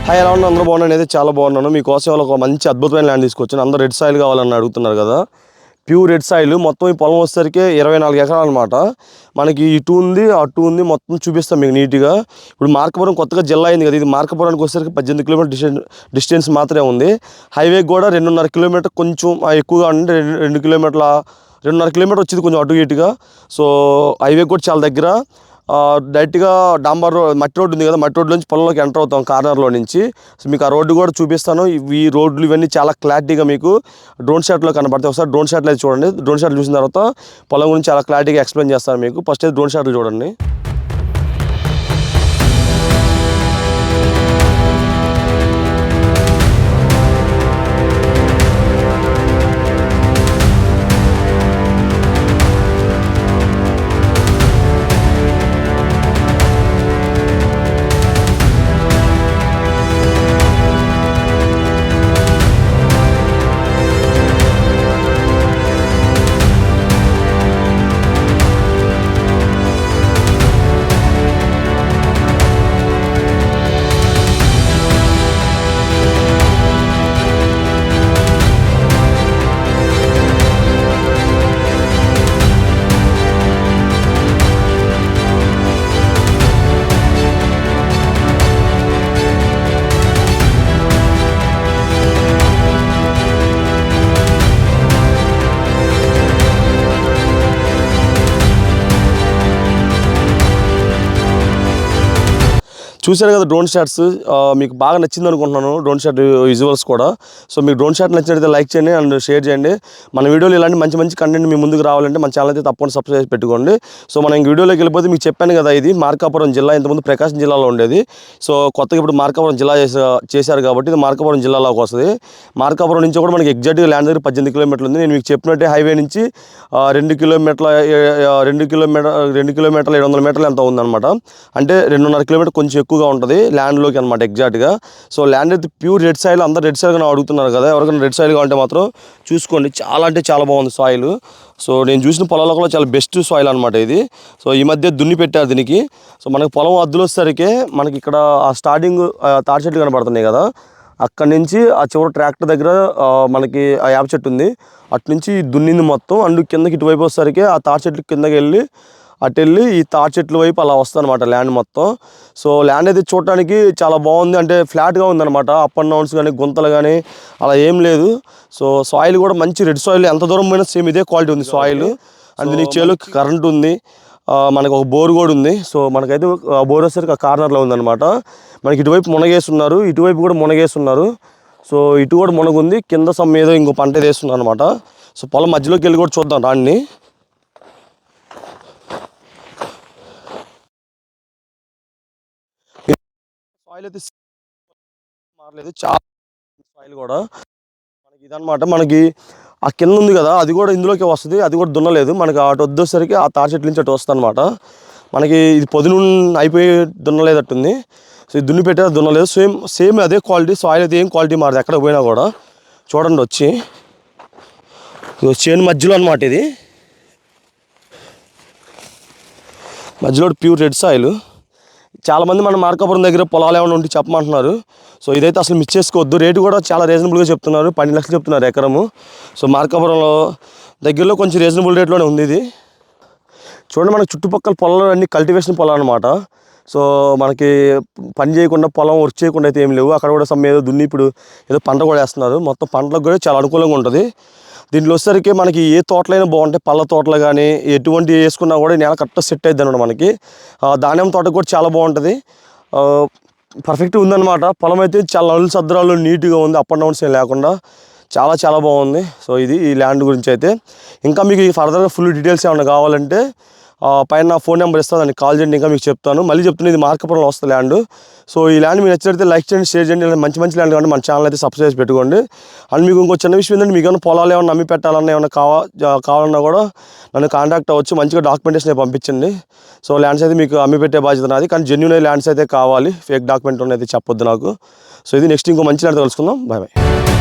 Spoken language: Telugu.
హాయ్, ఎలా ఉన్నా అందరూ బాగున్నాను. అయితే చాలా బాగున్నాను. మీకోసం ఒక మంచి అద్భుతమైన ల్యాండ్ తీసుకొచ్చాను. అందరూ రెడ్ సాయిల్ కావాలని అడుగుతున్నారు కదా. Pure red soil. మొత్తం ఈ పొలం వచ్చేసరికి 24 ఎకరాలు అనమాట. మనకి ఇటు ఉంది, అటు ఉంది, మొత్తం చూపిస్తాం మీకు నీట్గా. ఇప్పుడు మార్కాపురం కొత్తగా జిల్లా అయింది కదా. ఇది మార్కాపురానికి వచ్చేసరికి 18 కిలోమీటర్ డిస్టెన్స్ మాత్రమే ఉంది. హైవే కూడా 2.5 కిలోమీటర్ కొంచెం ఎక్కువగా ఉంటే 2 కిలోమీటర్ల 2.5 కిలోమీటర్ వచ్చింది కొంచెం అటు ఇటుగా. సో హైవే కూడా చాలా దగ్గర. డైరెక్ట్గా డాంబర్ మట్టి రోడ్డు ఉంది కదా, మట్టి రోడ్డు నుంచి పొలంలోకి ఎంటర్ అవుతాం కార్నర్లో నుంచి. సో మీకు ఆ రోడ్డు కూడా చూపిస్తాను. ఈ రోడ్లు ఇవన్నీ చాలా క్లారిటీగా మీకు డ్రోన్ షాట్లో కనబడతాయి. ఒకసారి డ్రోన్ షాట్లో అయితే చూడండి. డ్రోన్ షాట్లు చూసిన తర్వాత పొలం గురించి చాలా క్లారిటీగా ఎక్స్ప్లెయిన్ చేస్తాను మీకు. ఫస్ట్ అయితే డ్రోన్ షాట్లు చూడండి. చూశారు కదా డ్రోన్ షాట్స్. మీకు బాగా నచ్చింది అనుకుంటున్నాను డ్రోన్ షాట్ విజువల్స్ కూడా. సో మీకు డ్రోన్ షాట్ నచ్చినట్లయితే లైక్ చేయండి అండ్ షేర్ చేయండి. మన వీడియోలు ఇలాంటి మంచి మంచి కంటెంట్ మీ ముందుకు రావాలంటే మన ఛానల్ అయితే తప్పకుండా సబ్స్క్రైబ్ పెట్టుకోండి. సో మనం వీడియోలోకి వెళ్ళిపోతే మీకు చెప్పాను కదా, ఇది మార్కాపురం జిల్లా. ఇంతకుముందు ప్రకాశం జిల్లాలో ఉండేది. సో కొత్తగా ఇప్పుడు మార్కాపురం జిల్లా చేశారు కాబట్టి ఇది మార్కాపురం జిల్లాలోకి వస్తుంది. మార్కాపురం నుంచి కూడా మనకి ఎగ్జాక్ట్గా ల్యాండ్ దగ్గర 18 కిలోమీటర్లు ఉంది. నేను మీకు చెప్పినట్టే హైవే నుంచి 2 కిలోమీటర్ల 700 మీటర్లు ఎంత ఉందన్నమాట. అంటే 2.5 కిలోమీటర్ కొంచెం ఎక్కువగా ఉంటుంది ల్యాండ్లోకి అనమాట ఎగ్జాక్ట్గా. సో ల్యాండ్ అయితే ప్యూర్ రెడ్ సాయిల్. అందరూ రెడ్ సాయిల్గా అడుగుతున్నారు కదా. ఎవరికైనా రెడ్ సాయిల్ కావాలంటే మాత్రం చూసుకోండి. చాలా అంటే చాలా బాగుంది సాయిల్. సో నేను చూసిన పొలాల్లో కూడా చాలా బెస్ట్ సాయిల్ అనమాట ఇది. సో ఈ మధ్య దున్ని పెట్టారు దీనికి. సో మనకి పొలం అద్దులు వచ్చేసరికి మనకి ఇక్కడ ఆ స్టార్టింగ్ తాటి చెట్లు కనబడుతున్నాయి కదా, అక్కడి నుంచి ఆ చివరి ట్రాక్టర్ దగ్గర మనకి ఆ యాప చెట్టు ఉంది. అటు నుంచి దున్నింది మొత్తం. అండ్ కిందకి ఇటువైపు వచ్చేసరికి ఆ తాటి చెట్లు కిందకి వెళ్ళి అటు వెళ్ళి ఈ తాటి చెట్ల వైపు అలా వస్తుంది అనమాట ల్యాండ్ మొత్తం. సో ల్యాండ్ అయితే చూడటానికి చాలా బాగుంది. అంటే ఫ్లాట్గా ఉందన్నమాట. అప్ అండ్ డౌన్స్ కానీ గుంతలు కానీ అలా ఏం లేదు. సో సాయిల్ కూడా మంచి రెడ్ సాయిల్. ఎంత దూరం పోయినా సేమ్ ఇదే క్వాలిటీ ఉంది సాయిల్. అండ్ నీకు చేలోకి కరెంట్ ఉంది. మనకు ఒక బోర్ కూడా ఉంది. సో మనకైతే బోర్ వచ్చేసరికి ఆ కార్నర్లో ఉందన్నమాట. మనకి ఇటువైపు మునగేస్తున్నారు, ఇటువైపు కూడా మునగేస్తున్నారు. సో ఇటు కూడా మునగుంది. కింద సమ్ ఏదో ఇంకో పంట వేస్తున్నారు అనమాట. సో పొలం మధ్యలోకి వెళ్ళి కూడా చూద్దాం రాన్ని. సాయిల్ అయితే మారలేదు, చాలా సాయిల్ కూడా మనకి ఇదనమాట. మనకి ఆ కింద ఉంది కదా, అది కూడా ఇందులోకి వస్తుంది. అది కూడా దున్నలేదు. మనకి అటు వచ్చేసరికి ఆ తాటి చెట్ల నుంచి అటు వస్తుంది అనమాట. మనకి ఇది పొద్దున అయిపోయి దున్నలేదట్టుంది. సో ఇది దున్ని పెట్టే దున్నలేదు. సేమ్ అదే క్వాలిటీ. సాయిల్ అయితే ఏం క్వాలిటీ మారదు ఎక్కడ పోయినా కూడా. చూడండి వచ్చి చేను మధ్యలో అనమాట. ఇది మధ్యలో ప్యూర్ రెడ్ సాయిల్. చాలామంది మన మార్కాపురం దగ్గర పొలాలు ఏమైనా ఉంటే చెప్పమంటున్నారు. సో ఇదైతే అసలు మిస్ చేసుకోవద్దు. రేటు కూడా చాలా రీజనబుల్గా చెప్తున్నారు. 12 లక్షలు చెప్తున్నారు ఎకరము. సో మార్కాపురంలో దగ్గరలో కొంచెం రీజనబుల్ రేట్లోనే ఉంది ఇది. చూడండి మనకి చుట్టుపక్కల పొలాలు అన్నీ కల్టివేషన్ పొలాలు అనమాట. సో మనకి పని చేయకుండా పొలం వర్క్ చేయకుండా అయితే ఏం లేవు. అక్కడ కూడా సమ్ ఏదో దున్ని ఇప్పుడు ఏదో పంట కూడా వేస్తున్నారు. మొత్తం పంటలకు కూడా చాలా అనుకూలంగా ఉంటుంది. దీంట్లో వచ్చేసరికి మనకి ఏ తోటలైనా బాగుంటాయి. పళ్ళ తోటలు కానీ ఎటువంటి వేసుకున్నా కూడా నేల కరెక్ట్గా సెట్ అవుతుంది అనమాట. మనకి ధాన్యం తోట కూడా చాలా బాగుంటుంది. పర్ఫెక్ట్గా ఉందన్నమాట. పొలం అయితే చాలా నలులు సద్రాలు నీట్గా ఉంది. అప్ అండ్ డౌన్స్ ఏం లేకుండా చాలా చాలా బాగుంది. సో ఇది ఈ ల్యాండ్ గురించి అయితే. ఇంకా మీకు ఫర్దర్గా ఫుల్ డీటెయిల్స్ ఏమైనా కావాలంటే పైన నా ఫోన్ నెంబర్ ఇస్తాను, దానికి కాల్ చేయండి. ఇంకా మీకు చెప్తాను. మళ్ళీ చెప్తున్నా, ఇది మార్కాపురంలో వస్తుంది ల్యాండ్. సో ఈ ల్యాండ్ మీకు నచ్చినట్లయితే లైక్ చేయండి, షేర్ చేయండి. మంచి మంచి ల్యాండ్ కాబట్టి మన ఛానల్ అయితే సబ్స్క్రైబ్ పెట్టుకోండి. అండ్ మీకు ఇంకో చిన్న విషయం ఏంటంటే, మీకు ఏమైనా పొలాలు ఏమైనా అమ్మి పెట్టాలన్నా ఏమైనా కావాలన్నా కూడా నన్ను కాంటాక్ట్ అవ్వచ్చు. మంచిగా డాక్యుమెంటేషన్ పంపించండి. సో ల్యాండ్స్ అయితే మీకు అమ్మి పెట్టే బాధ్యత నాది. కానీ జెన్యూన్ ల్యాండ్స్ అయితే కావాలి. ఫేక్ డాక్యుమెంట్ అనేది చెప్పొద్దు నాకు. సో ఇది నెక్స్ట్ ఇంకో మంచి ల్యాండ్ తెలుసుకుందాం. Bye bye.